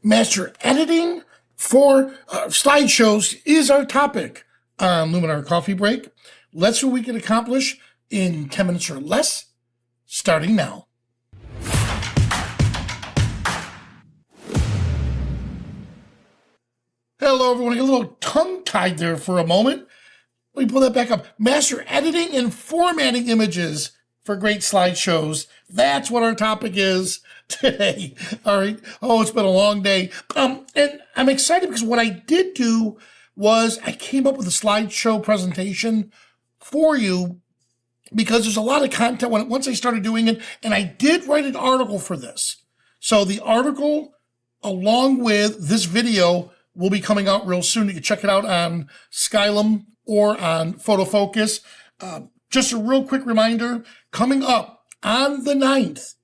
Master editing for slideshows is our topic on Luminar Coffee Break. Let's see what we can accomplish in 10 minutes or less, starting now. Hello, everyone. I got a little tongue-tied there for a moment. Let me pull that back up. Master editing and formatting images for great slideshows. That's what our topic is today. All right. Oh, it's been a long day. And I'm excited because what I did do was I came up with a slideshow presentation for you because there's a lot of content once I started doing it, and I did write an article for this. So the article, along with this video, will be coming out real soon. You can check it out on Skylum or on Photo Focus. Just a real quick reminder, coming up on the 19th,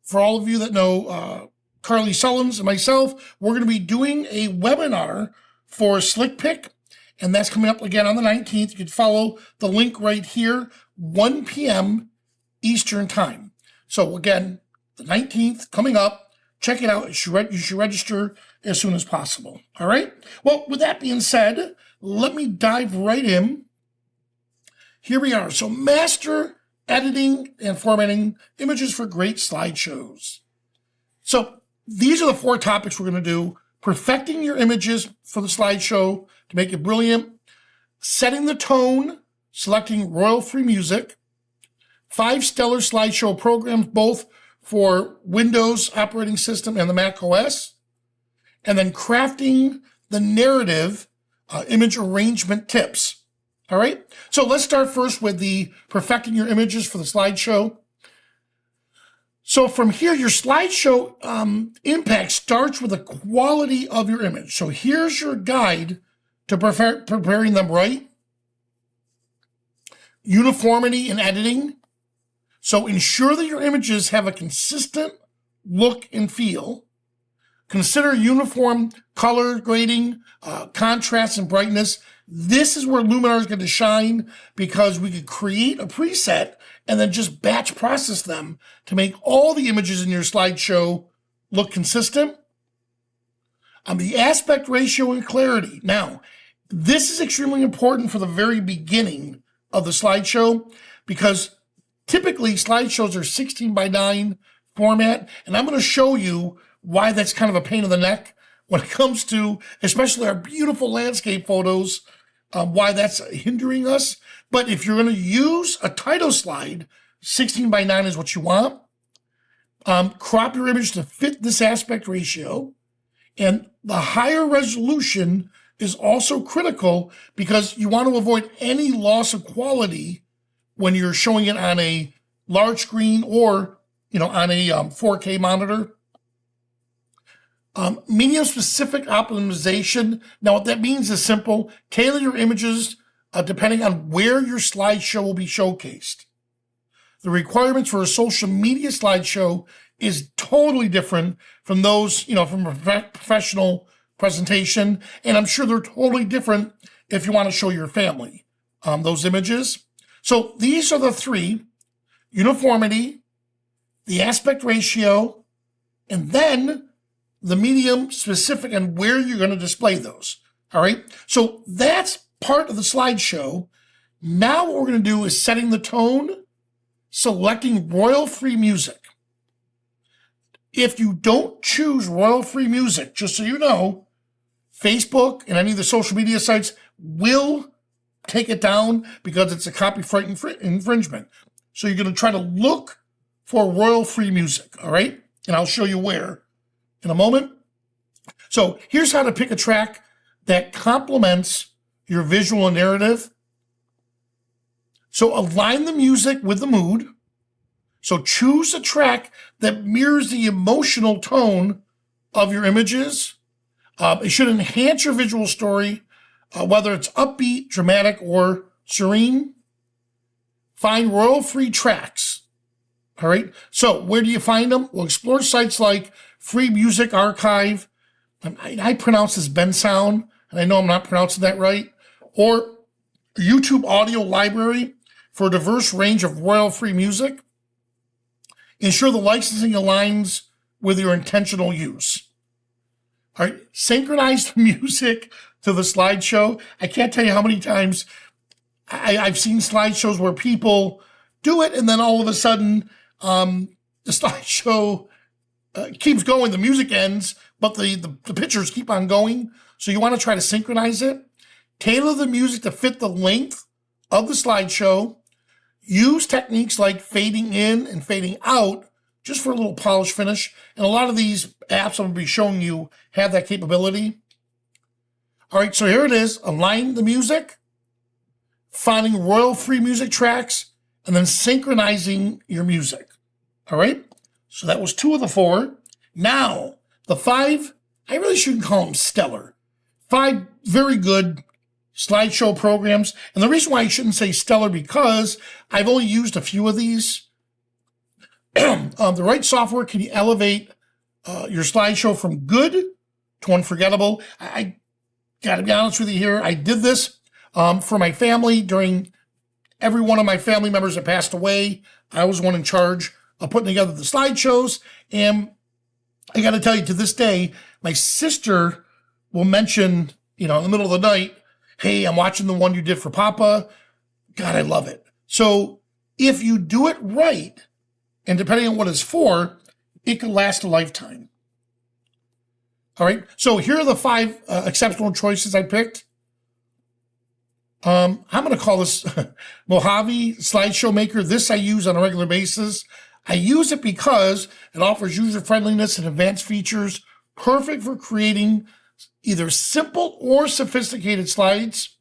for all of you that know Carly Sullins and myself, we're going to be doing a webinar for SlickPick, and that's coming up again on the 19th. You can follow the link right here, 1 p.m. Eastern Time. So again, the 19th coming up. Check it out. You should register as soon as possible. All right? Well, with that being said, let me dive right in. Here we are. So master editing and formatting images for great slideshows. So these are the 4 topics we're going to do. Perfecting your images for the slideshow to make it brilliant. Setting the tone, selecting royalty-free music. 5 stellar slideshow programs, both for Windows operating system and the Mac OS. And then crafting the narrative image arrangement tips. All right. So let's start first with the perfecting your images for the slideshow. So from here, your slideshow impact starts with the quality of your image. So here's your guide to preparing them right. Uniformity in editing. So ensure that your images have a consistent look and feel. Consider uniform color grading, contrast, and brightness. This is where Luminar is going to shine because we could create a preset and then just batch process them to make all the images in your slideshow look consistent. The aspect ratio and clarity. Now, this is extremely important for the very beginning of the slideshow because typically slideshows are 16:9 format, and I'm going to show you why that's kind of a pain in the neck when it comes to, especially our beautiful landscape photos, why that's hindering us. But if you're going to use a title slide, 16:9 is what you want. Crop your image to fit this aspect ratio. And the higher resolution is also critical because you want to avoid any loss of quality when you're showing it on a large screen or, on a 4K monitor. Medium-specific optimization. Now, what that means is simple. Tailor your images depending on where your slideshow will be showcased. The requirements for a social media slideshow is totally different from those, from a professional presentation. And I'm sure they're totally different if you want to show your family those images. So these are the 3: uniformity, the aspect ratio, and then the medium specific and where you're going to display those. All right. So that's part of the slideshow. Now what we're going to do is setting the tone, selecting royalty-free music. If you don't choose royalty-free music, just so you know, Facebook and any of the social media sites will take it down because it's a copyright infringement. So you're going to try to look for royalty-free music, all right? And I'll show you where in a moment. So here's how to pick a track that complements your visual narrative. So align the music with the mood. So choose a track that mirrors the emotional tone of your images. It should enhance your visual story, whether it's upbeat, dramatic, or serene. Find royalty-free tracks. All right. So where do you find them? Well, explore sites like Free Music Archive. I pronounce this Ben Sound, and I know I'm not pronouncing that right. Or YouTube Audio Library for a diverse range of royalty-free music. Ensure the licensing aligns with your intentional use. All right, synchronize the music to the slideshow. I can't tell you how many times I've seen slideshows where people do it and then all of a sudden the slideshow keeps going, the music ends, but the pictures keep on going. So you want to try to synchronize it. Tailor the music to fit the length of the slideshow. Use techniques like fading in and fading out just for a little polish finish. And a lot of these apps I'm going to be showing you have that capability. All right, so here it is. Align the music, finding royalty-free music tracks, and then synchronizing your music. All right, so that was 2 of the 4. Now, the 5, I really shouldn't call them stellar. 5 very good slideshow programs. And the reason why I shouldn't say stellar, because I've only used a few of these. The right software can elevate your slideshow from good to unforgettable. I got to be honest with you here. I did this for my family during every one of my family members that passed away. I was one in charge of putting together the slideshows. And I got to tell you, to this day, my sister will mention, in the middle of the night, hey, I'm watching the one you did for Papa. God, I love it. So if you do it right, and depending on what it's for, it can last a lifetime. All right, so here are the 5 exceptional choices I picked. I'm going to call this Mojave Slideshow Maker. This I use on a regular basis. I use it because it offers user-friendliness and advanced features, perfect for creating either simple or sophisticated slides.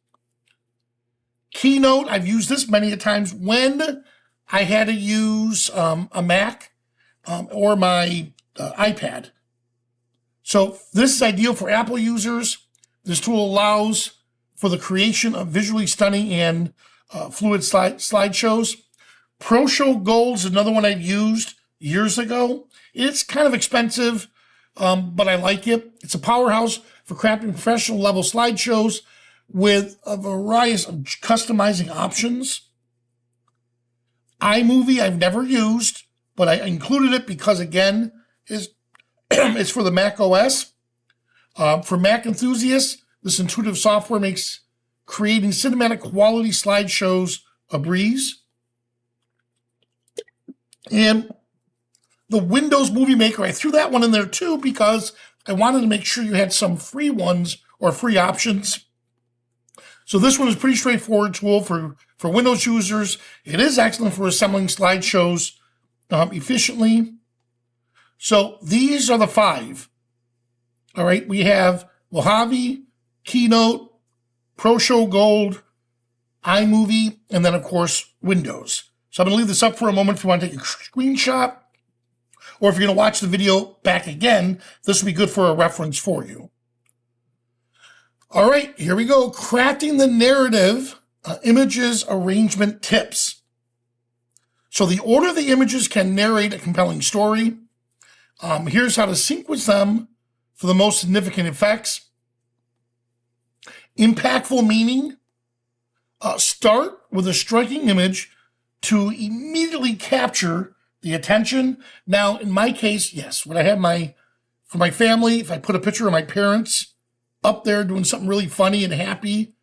Keynote, I've used this many a times when I had to use a Mac or my iPad. So this is ideal for Apple users. This tool allows for the creation of visually stunning and fluid slideshows. ProShow Gold is another one I've used years ago. It's kind of expensive, but I like it. It's a powerhouse for crafting professional level slideshows with a variety of customizing options. iMovie I've never used, but I included it because, again, it's for the Mac OS. For Mac enthusiasts, this intuitive software makes creating cinematic quality slideshows a breeze. And the Windows Movie Maker, I threw that one in there too because I wanted to make sure you had some free ones or free options. So this one is a pretty straightforward tool for Windows users. It is excellent for assembling slideshows efficiently. So these are the 5. All right, we have Mojave, Keynote, ProShow Gold, iMovie, and then, of course, Windows. So I'm going to leave this up for a moment if you want to take a screenshot, or if you're going to watch the video back again, this will be good for a reference for you. All right, here we go. Crafting the narrative, images arrangement tips. So the order of the images can narrate a compelling story. Here's how to sequence them for the most significant effects. Impactful meaning. Start with a striking image to immediately capture the attention. Now, in my case, yes, when I have for my family, if I put a picture of my parents up there doing something really funny and happy,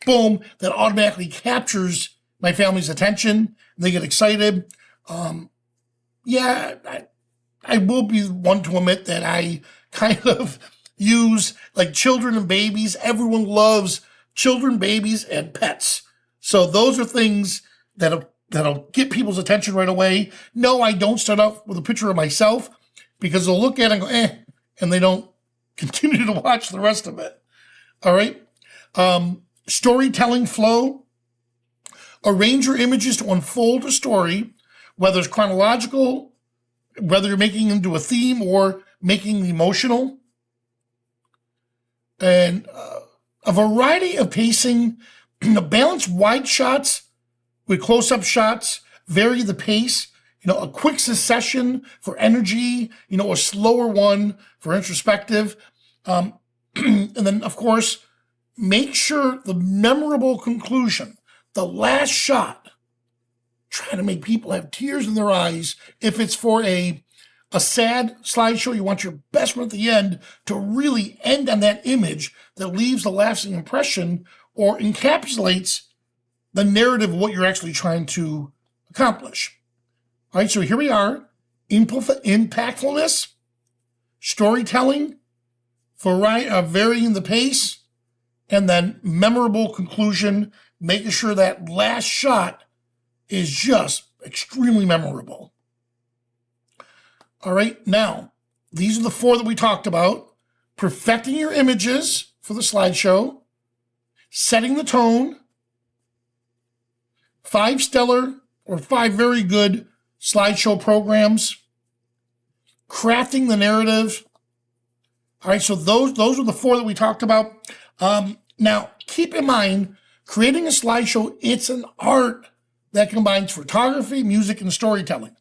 boom, that automatically captures my family's attention. And they get excited. I will be one to admit that I kind of use like children and babies. Everyone loves children, babies, and pets. So those are things that'll get people's attention right away. No, I don't start off with a picture of myself because they'll look at it and go, and they don't continue to watch the rest of it. All right. Storytelling flow. Arrange your images to unfold a story, whether it's chronological, whether you're making into a theme or making emotional. And a variety of pacing, balance wide shots with close-up shots, vary the pace, a quick succession for energy, a slower one for introspective. And then, of course, make sure the memorable conclusion, the last shot, trying to make people have tears in their eyes. If it's for a sad slideshow, you want your best one at the end to really end on that image that leaves a lasting impression or encapsulates the narrative of what you're actually trying to accomplish. All right, so here we are. Impactfulness, storytelling, varying the pace, and then memorable conclusion, making sure that last shot is just extremely memorable. All right, now, these are the 4 that we talked about. Perfecting your images for the slideshow, setting the tone, 5 stellar or 5 very good slideshow programs, crafting the narrative. All right, so those are the 4 that we talked about. Now, keep in mind, creating a slideshow, it's an art that combines photography, music, and storytelling.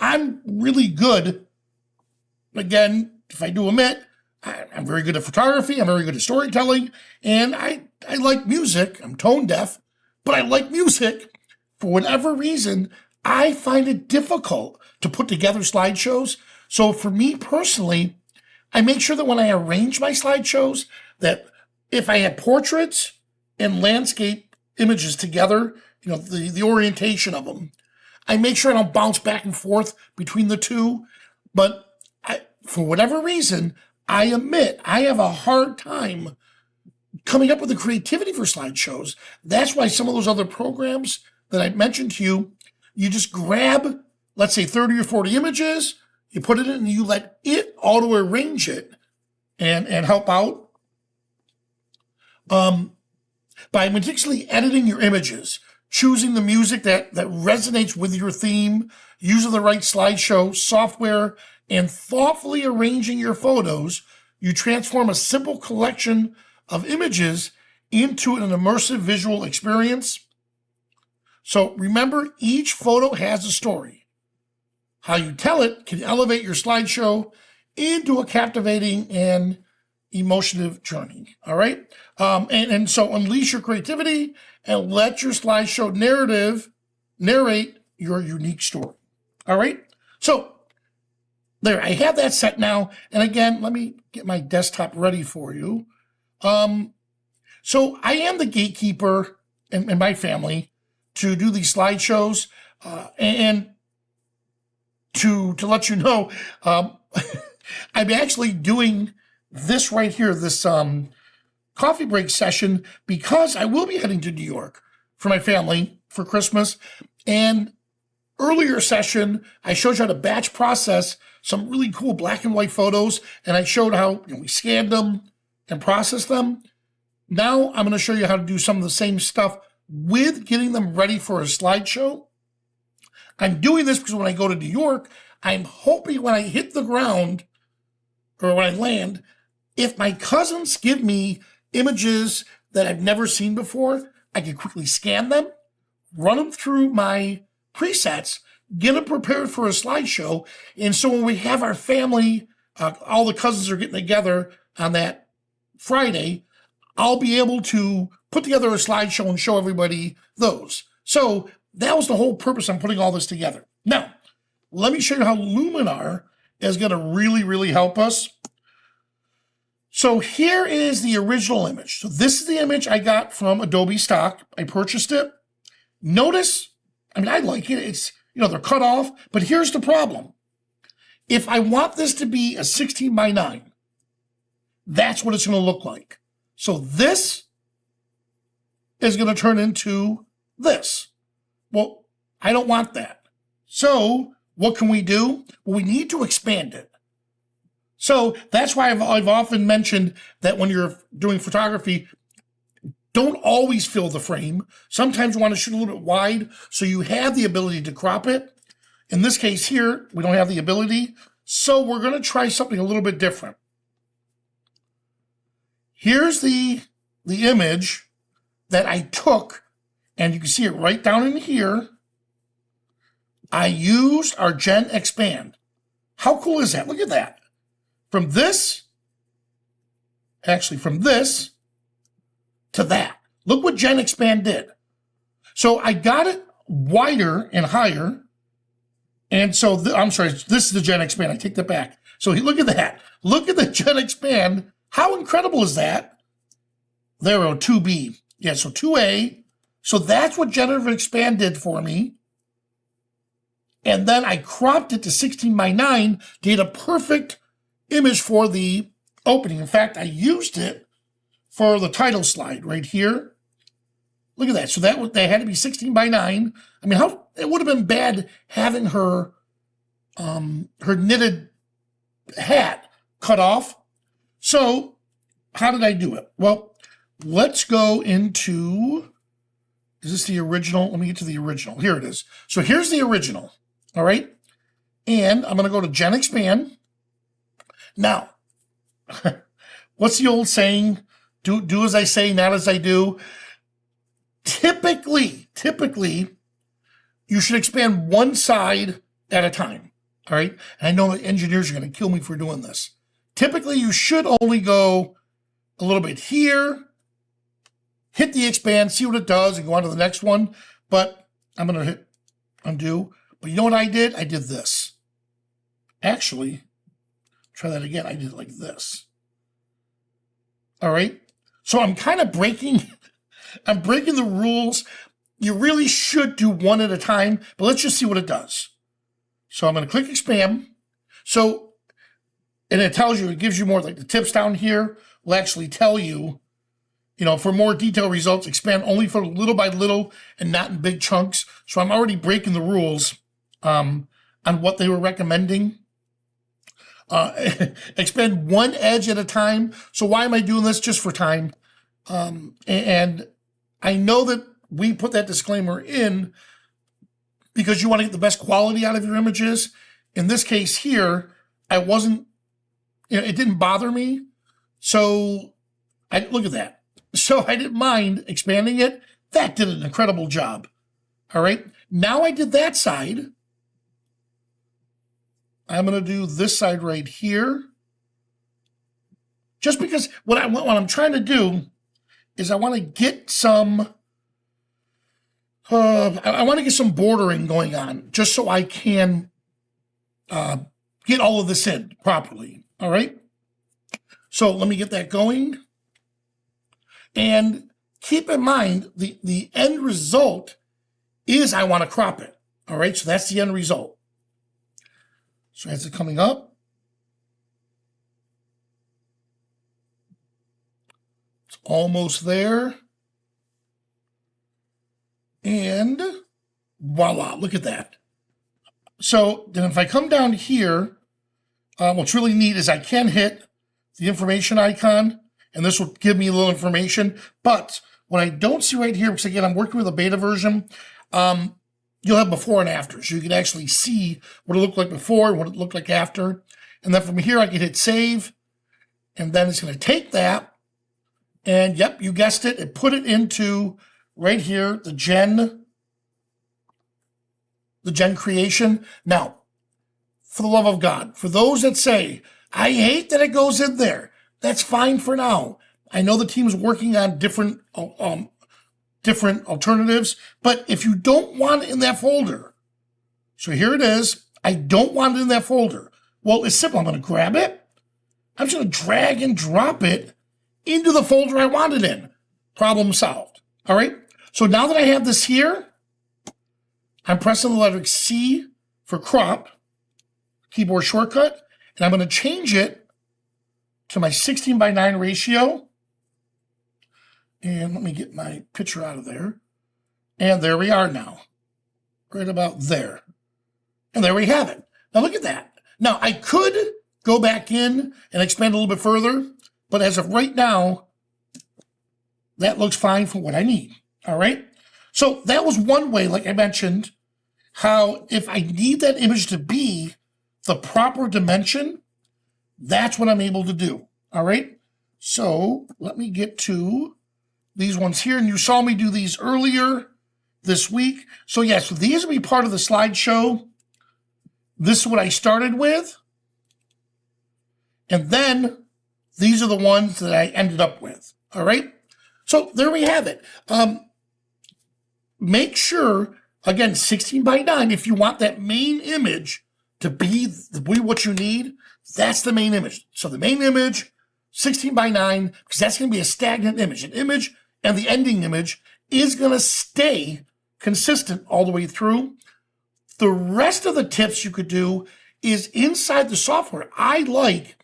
I'm really good, again, if I do admit, I'm very good at photography, I'm very good at storytelling, and I like music. I'm tone deaf, but I like music. For whatever reason, I find it difficult to put together slideshows. So for me personally, I make sure that when I arrange my slideshows, that if I have portraits and landscape images together, the orientation of them, I make sure I don't bounce back and forth between the two. But for whatever reason, I admit I have a hard time coming up with the creativity for slideshows. That's why some of those other programs that I mentioned to you, you just grab, let's say 30 or 40 images, you put it in and you let it auto-arrange it and help out. By meticulously editing your images, choosing the music that resonates with your theme, using the right slideshow software, and thoughtfully arranging your photos, you transform a simple collection of images into an immersive visual experience. So remember, each photo has a story. How you tell it can elevate your slideshow into a captivating and emotive journey. All right. And so unleash your creativity and let your slideshow narrate your unique story. All right. So there, I have that set now. And again, let me get my desktop ready for you. So I am the gatekeeper in my family to do these slideshows, and to let you know, I'm actually doing this right here, this coffee break session, because I will be heading to New York for my family for Christmas. And earlier session, I showed you how to batch process some really cool black and white photos, and I showed how we scanned them and processed them. Now I'm going to show you how to do some of the same stuff with getting them ready for a slideshow. I'm doing this because when I go to New York, I'm hoping when I hit the ground or when I land, if my cousins give me images that I've never seen before, I can quickly scan them, run them through my presets, get them prepared for a slideshow. And so when we have our family, all the cousins are getting together on that Friday, I'll be able to put together a slideshow and show everybody those. So that was the whole purpose I'm putting all this together. Now, let me show you how Luminar is going to really, really help us. So here is the original image. So this is the image I got from Adobe stock. I purchased it. Notice, I like it. It's, they're cut off, but here's the problem. If I want this to be a 16 by 9, that's what it's going to look like. So this is going to turn into this. Well, I don't want that. So what can we do? Well, we need to expand it. So that's why I've often mentioned that when you're doing photography, don't always fill the frame. Sometimes you want to shoot a little bit wide so you have the ability to crop it. In this case here, we don't have the ability. So we're going to try something a little bit different. Here's the image that I took, and you can see it right down in here. I used our Gen Expand. How cool is that? Look at that. From this to that. Look what Gen Expand did. So I got it wider and higher. And so, I'm sorry, this is the Gen Expand. I take that back. So look at that. Look at the Gen Expand. How incredible is that? There we go, 2B. Yeah, so 2A. So that's what Generative Expand did for me. And then I cropped it to 16:9 to get a perfect image for the opening. In fact, I used it for the title slide right here. Look at that. So that had to be 16:9. I mean, it would have been bad having her knitted hat cut off. So how did I do it? Well, let's go into, is this the original? Let me get to the original. Here it is. So here's the original. All right. And I'm going to go to Gen Expand. Now, what's the old saying? Do as I say, not as I do. Typically, you should expand one side at a time. All right. And I know the engineers are going to kill me for doing this. Typically, you should only go a little bit here, hit the expand, see what it does, and go on to the next one. But I'm going to hit undo. But you know what I did? I did this. Actually, try that again. I did it like this. All right. So I'm kind of breaking the rules. You really should do one at a time, but let's just see what it does. So I'm going to click expand. So, and it tells you, it gives you more, like the tips down here will actually tell you, for more detailed results, expand only for little by little and not in big chunks. So I'm already breaking the rules on what they were recommending. Expand one edge at a time. So why am I doing this? Just for time. And I know that we put that disclaimer in because you want to get the best quality out of your images. In this case here, I wasn't, it didn't bother me. So look at that. So I didn't mind expanding it. That did an incredible job. All right. Now I did that side. I'm going to do this side right here. Just because what I'm trying to do is I want to get some, I want to get some bordering going on just so I can get all of this in properly. All right. So let me get that going. And keep in mind, the end result is I want to crop it. All right. So that's the end result. So as it's coming up, it's almost there. And voila, look at that. So then if I come down here, what's really neat is I can hit the information icon, and this will give me a little information. But what I don't see right here, because again, I'm working with a beta version, you'll have before and after. So you can actually see what it looked like before and what it looked like after. And then from here, I can hit save. And then it's going to take that. And yep, you guessed it. It put it into right here, the gen creation. Now, for the love of God, for those that say, I hate that it goes in there, that's fine for now. I know the team's working on different alternatives, but if you don't want it in that folder, so here it is, I don't want it in that folder. Well, it's simple. I'm going to grab it. I'm just going to drag and drop it into the folder I want it in. Problem solved. All right. So now that I have this here, I'm pressing the letter C for crop, keyboard shortcut, and I'm going to change it to my 16:9 ratio. And let me get my picture out of there. And there we are now. Right about there. And there we have it. Now look at that. Now I could go back in and expand a little bit further, but as of right now, that looks fine for what I need. All right. So that was one way, like I mentioned, how if I need that image to be the proper dimension, that's what I'm able to do. All right. So let me get to these ones here. And you saw me do these earlier this week. So yes, these will be part of the slideshow. This is what I started with. And then these are the ones that I ended up with. All right. So there we have it. make sure, again, 16 by 9, if you want that main image to be what you need, that's the main image. So the main image, 16 by 9, because that's going to be a stagnant image. An image and the ending image is going to stay consistent all the way through. The rest of the tips you could do is inside the software. I like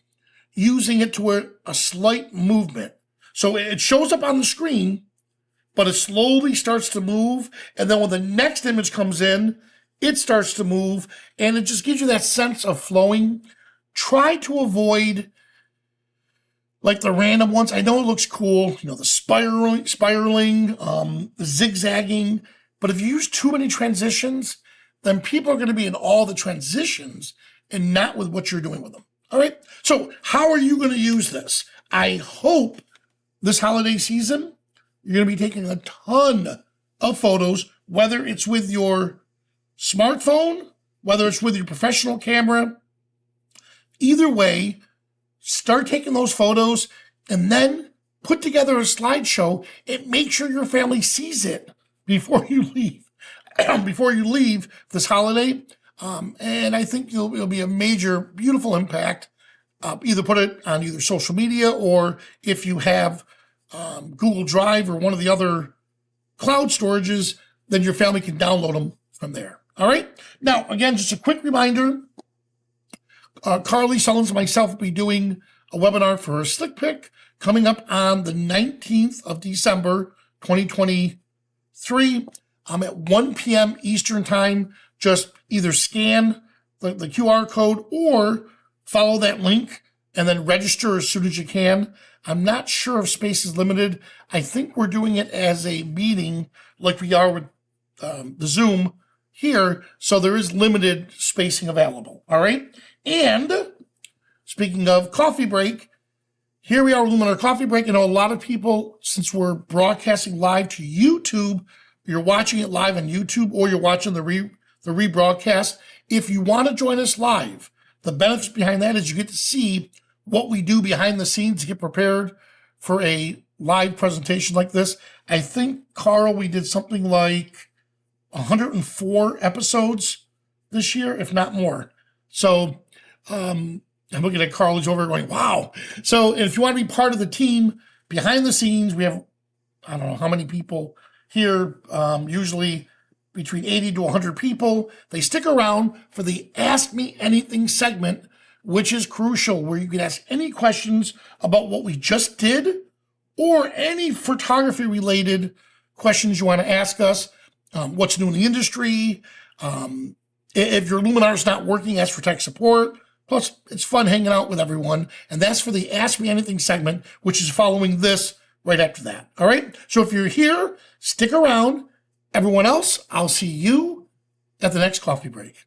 using it to a slight movement. So it shows up on the screen, but it slowly starts to move. And then when the next image comes in, it starts to move. And it just gives you that sense of flowing. Try to avoid like the random ones. I know it looks cool, the spiraling, the zigzagging. But if you use too many transitions, then people are going to be in all the transitions and not with what you're doing with them. All right. So how are you going to use this? I hope this holiday season, you're going to be taking a ton of photos, whether it's with your smartphone, whether it's with your professional camera. Either way, start taking those photos and then put together a slideshow and make sure your family sees it before you leave. Before you leave this holiday. And I think it'll be a major, beautiful impact. Either put it on either social media, or if you have Google Drive or one of the other cloud storages, then your family can download them from there. All right. Now, again, just a quick reminder, Carly Sullins and myself will be doing a webinar for a Slick Pick coming up on the 19th of December, 2023. At 1 p.m. Eastern time. Just either scan the QR code or follow that link and then register as soon as you can. I'm not sure if space is limited. I think we're doing it as a meeting like we are with the Zoom here. So there is limited spacing available. All right. And speaking of coffee break, here we are, Luminar Coffee Break. A lot of people, since we're broadcasting live to YouTube, you're watching it live on YouTube or you're watching the rebroadcast. If you want to join us live, the benefits behind that is you get to see what we do behind the scenes to get prepared for a live presentation like this. I think, Carl, we did something like 104 episodes this year, if not more. So I'm looking at Carl, who's over going, wow. So if you want to be part of the team behind the scenes, we have, I don't know how many people here, usually between 80 to 100 people. They stick around for the Ask Me Anything segment, which is crucial, where you can ask any questions about what we just did or any photography-related questions you want to ask us. What's new in the industry? If your Luminar is not working, ask for tech support. Plus, it's fun hanging out with everyone. And that's for the Ask Me Anything segment, which is following this right after that. All right. So if you're here, stick around. Everyone else, I'll see you at the next coffee break.